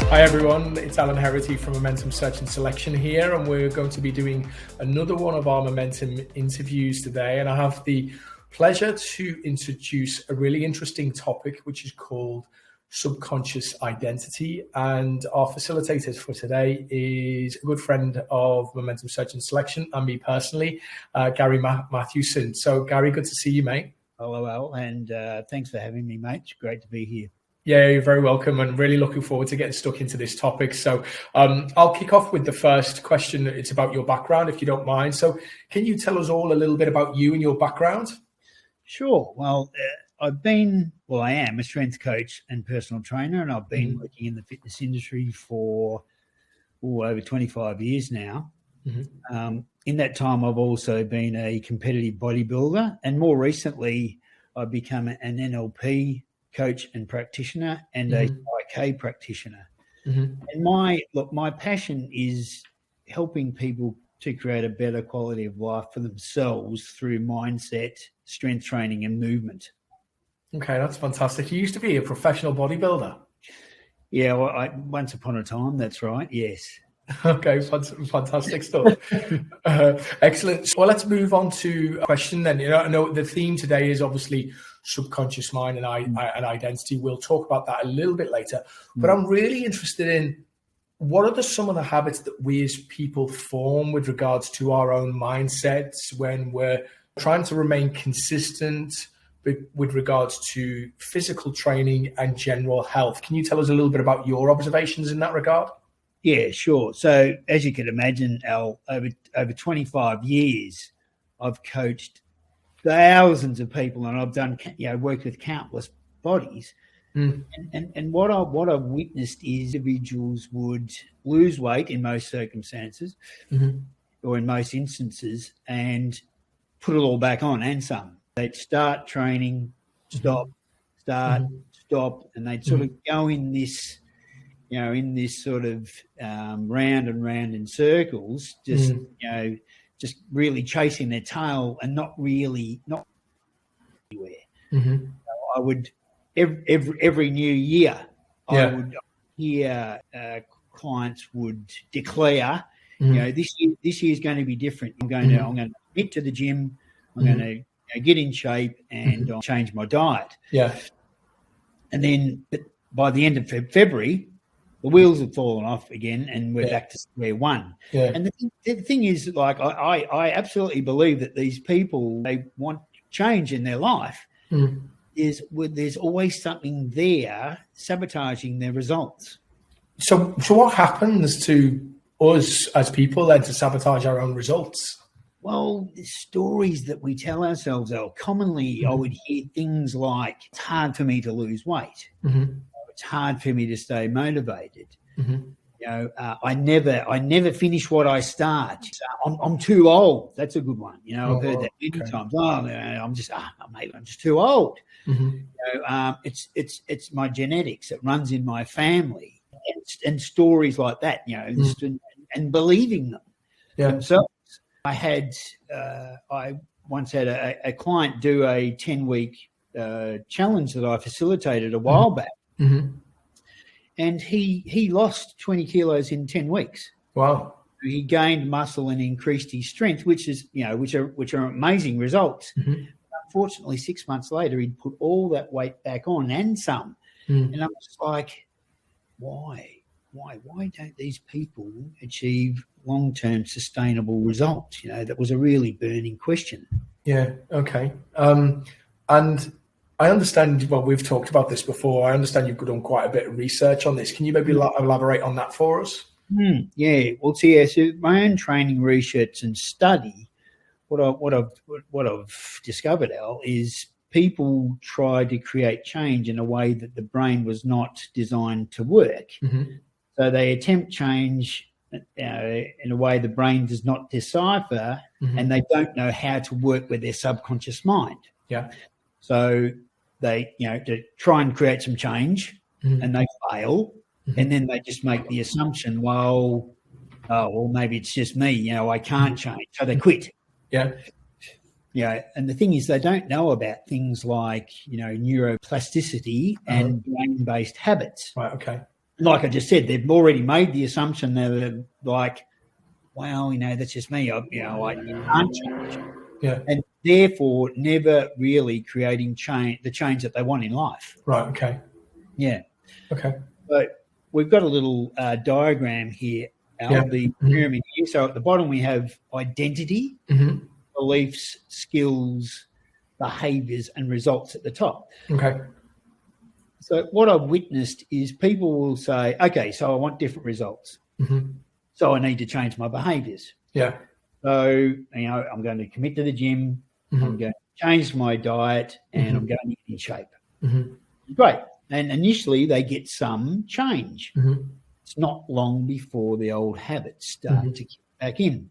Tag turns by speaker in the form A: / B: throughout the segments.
A: Hi everyone, it's Alan Herrity from Momentum Search and Selection here, and we're going to be doing another one of our Momentum interviews today. And I have the pleasure to introduce a really interesting topic, which is called subconscious identity. And our facilitator for today is a good friend of Momentum Search and Selection and me personally, Gary Mathewson. So Gary, good to see you, mate.
B: Hello, Al, and thanks for having me, mate. It's great to be here.
A: Yeah, you're very welcome, and really looking forward to getting stuck into this topic. So I'll kick off with the first question. It's about your background, if you don't mind. So can you tell us all a little bit about you and your background?
B: Sure. Well, I am a strength coach and personal trainer, and I've been working in the fitness industry for over 25 years now. In that time, I've also been a competitive bodybuilder, and more recently, I've become an NLP coach and practitioner and a IK practitioner. And my passion is helping people to create a better quality of life for themselves through mindset, strength training and movement.
A: Okay, that's fantastic. You used to be a professional bodybuilder.
B: Yeah, well, once upon a time, that's right, yes.
A: Okay, fantastic stuff. Excellent. Well, let's move on to a question then. I know the theme today is obviously subconscious mind and identity. We'll talk about that a little bit later. But I'm really interested in what are some of the habits that we as people form with regards to our own mindsets when we're trying to remain consistent with regards to physical training and general health. Can you tell us a little bit about your observations in that regard?
B: Yeah, sure. So as you can imagine, Al, over 25 years, I've coached thousands of people, and I've done, worked with countless bodies. And what I've witnessed is individuals would lose weight in most circumstances, or in most instances, and put it all back on and some. They'd start training, stop, stop, and they'd sort of go in this, in this sort of round and round in circles, just really chasing their tail and not anywhere. So I would every new year, I would hear clients would declare, this year is going to be different. I'm going to get to the gym. I'm going to get in shape and I'll change my diet. Yeah, and then by the end of February, the wheels have fallen off again, and we're back to square one. Yeah. And the thing is, like, I absolutely believe that these people, they want change in their life. There's always something there sabotaging their results.
A: So what happens to us as people then to sabotage our own results?
B: Well, the stories that we tell ourselves are commonly, I would hear things like, it's hard for me to lose weight. It's hard for me to stay motivated. I never finish what I start. I'm too old. That's a good one. I've heard that many times. I'm just too old. It's my genetics. It runs in my family, and stories like that. And believing them themselves. I once had a client do a 10-week challenge that I facilitated a while back. And he lost 20 kilos in 10 weeks. Wow. He gained muscle and increased his strength, which are amazing results. Unfortunately, 6 months later, he'd put all that weight back on and some. And I was like, why don't these people achieve long-term sustainable results? That was a really burning question. Yeah. Okay.
A: And I understand, well, we've talked about this before. I understand you've done quite a bit of research on this. Can you maybe elaborate on that for us?
B: Yeah. Well, so my own training, research and study, what I've discovered, Al, is people try to create change in a way that the brain was not designed to work. So they attempt change in a way the brain does not decipher, and they don't know how to work with their subconscious mind. Yeah. So they, to try and create some change, and they fail, and then they just make the assumption, well, maybe it's just me, I can't change. So they quit. Yeah. And the thing is, they don't know about things like, neuroplasticity and brain-based habits.
A: Right. Okay.
B: like I just said, they've already made the assumption that they're like, well, that's just me. I can't change.
A: Yeah.
B: And therefore never really creating the change that they want in life.
A: Right. Okay.
B: Yeah.
A: Okay.
B: So we've got a little diagram here, Al,
A: Yeah.
B: the pyramid here. So at the bottom we have identity, beliefs, skills, behaviours, and results at the top.
A: Okay.
B: So what I've witnessed is people will say, okay, so I want different results. So I need to change my behaviours.
A: Yeah.
B: So, I'm going to commit to the gym, I'm going to change my diet, and I'm going to get in shape. Great. And initially they get some change. It's not long before the old habits start to kick back in.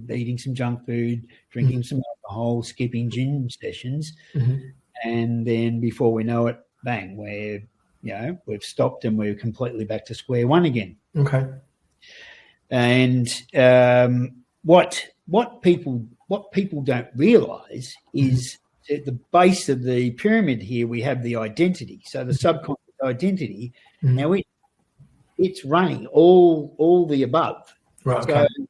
B: Eating some junk food, drinking some alcohol, skipping gym sessions. And then before we know it, bang, we've stopped and we're completely back to square one again.
A: Okay.
B: And what people don't realise is at the base of the pyramid here we have the identity. So the subconscious identity. Now it's running all the above.
A: Right. Okay.
B: So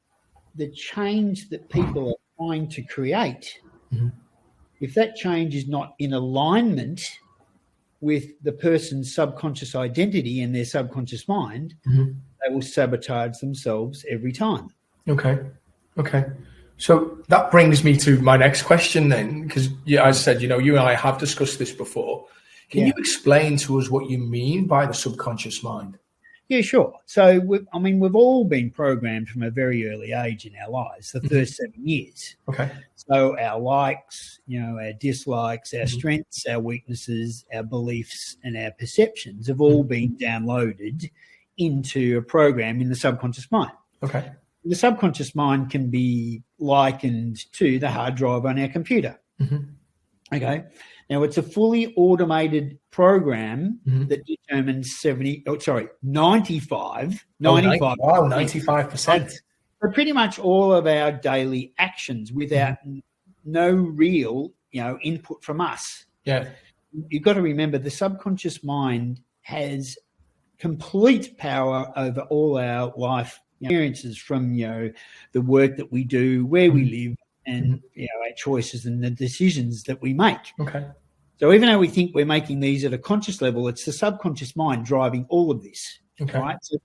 B: the change that people are trying to create, if that change is not in alignment with the person's subconscious identity and their subconscious mind, they will sabotage themselves every time.
A: Okay. So that brings me to my next question then, because as I said, you and I have discussed this before. Can you explain to us what you mean by the subconscious mind?
B: Yeah, sure. So, we've all been programmed from a very early age in our lives, the first 7 years.
A: Okay.
B: So our likes, our dislikes, our strengths, our weaknesses, our beliefs, and our perceptions have all been downloaded into a program in the subconscious mind.
A: Okay.
B: The subconscious mind can be likened to the hard drive on our computer. Okay. Now, it's a fully automated program that determines 95%.
A: Wow, 95%.
B: For pretty much all of our daily actions without no real, input from us.
A: Yeah.
B: You've got to remember the subconscious mind has complete power over all our life experiences, from, the work that we do, where we live, and our choices and the decisions that we make.
A: Okay.
B: So even though we think we're making these at a conscious level, it's the subconscious mind driving all of this.
A: Okay.
B: Right? So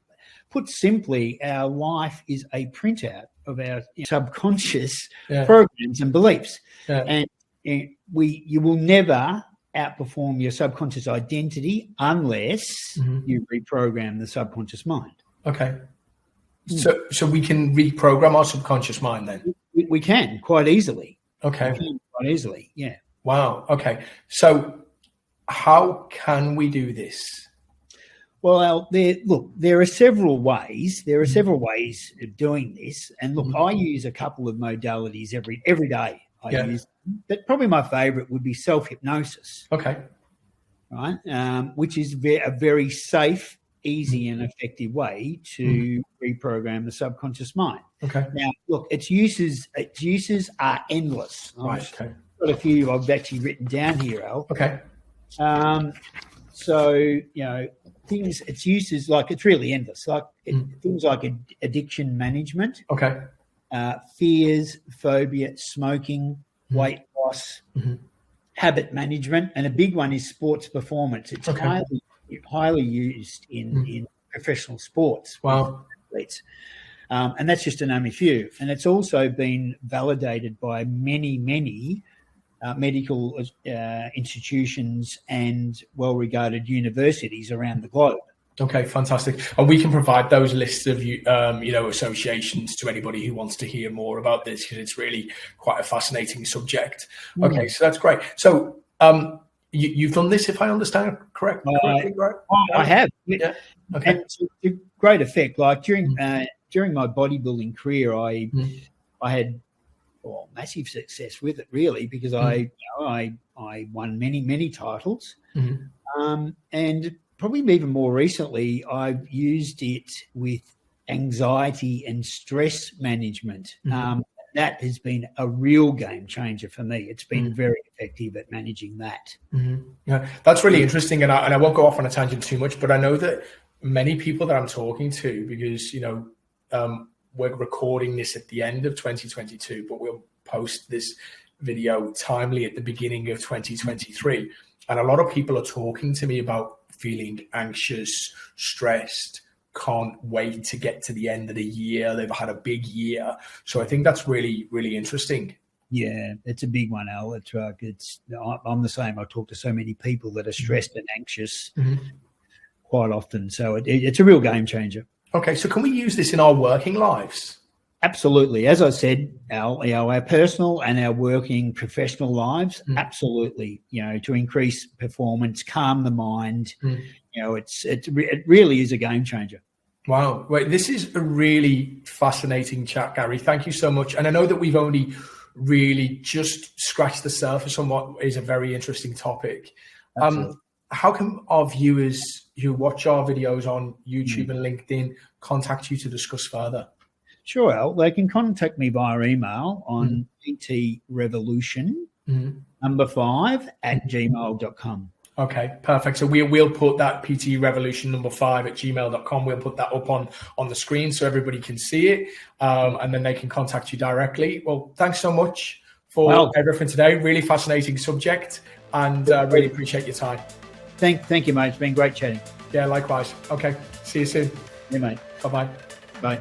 B: put simply, our life is a printout of our subconscious programs and beliefs. Yeah. And you will never outperform your subconscious identity unless you reprogram the subconscious mind.
A: Okay. So we can reprogram our subconscious mind then?
B: We can quite easily.
A: Okay.
B: Quite easily, yeah.
A: Wow. Okay. So how can we do this?
B: Well, there are several ways. There are several ways of doing this. And look, I use a couple of modalities every day. I use, but probably my favorite would be self-hypnosis.
A: Okay.
B: Right. Which is a very safe, easy and effective way to reprogram the subconscious mind.
A: Okay.
B: Now, look, its uses are endless.
A: Right. Okay.
B: Got a few I've actually written down here, Al.
A: Okay.
B: So, things, its uses, like, it's really endless. Like things like addiction management.
A: Okay.
B: Fears, phobia, smoking, weight loss, habit management, and a big one is sports performance. It's highly used in professional sports.
A: Wow.
B: Athletes. And that's just to name a few. And it's also been validated by many medical institutions and well-regarded universities around the globe.
A: Okay, fantastic. And we can provide those lists of, associations to anybody who wants to hear more about this, because it's really quite a fascinating subject. Okay, so that's great. So you've done this, if I understand correctly, right?
B: I have.
A: Yeah. Okay.
B: And to great effect. Like during my bodybuilding career, I had massive success with it, really, because I won many titles, and probably even more recently, I've used it with anxiety and stress management. That has been a real game changer for me. It's been very effective at managing that.
A: Yeah, that's really interesting, and I won't go off on a tangent too much, but I know that many people that I'm talking to, because, we're recording this at the end of 2022, but we'll post this video timely at the beginning of 2023. And a lot of people are talking to me about feeling anxious, stressed, can't wait to get to the end of the year. They've had a big year. So I think that's really, really interesting.
B: Yeah, it's a big one, Al. It's right. I'm the same. I talk to so many people that are stressed and anxious quite often. So it's a real game changer.
A: Okay, so can we use this in our working lives?
B: Absolutely. As I said, Al, our personal and our working professional lives, absolutely, to increase performance, calm the mind, it really is a game changer.
A: Wow. Wait, this is a really fascinating chat, Gary. Thank you so much. And I know that we've only really just scratched the surface on what is a very interesting topic. How can our viewers who watch our videos on YouTube and LinkedIn contact you to discuss further?
B: Sure, Al. They can contact me via email on ptrevolution5@gmail.com.
A: Okay, perfect. So we'll put that ptrevolution5@gmail.com. We'll put that up on the screen so everybody can see it, and then they can contact you directly. Well, thanks so much for everything today. Really fascinating subject, and really appreciate your time.
B: Thank you, mate. It's been great chatting.
A: Yeah, likewise. Okay, see you soon.
B: Yeah, mate.
A: Bye-bye.
B: Bye.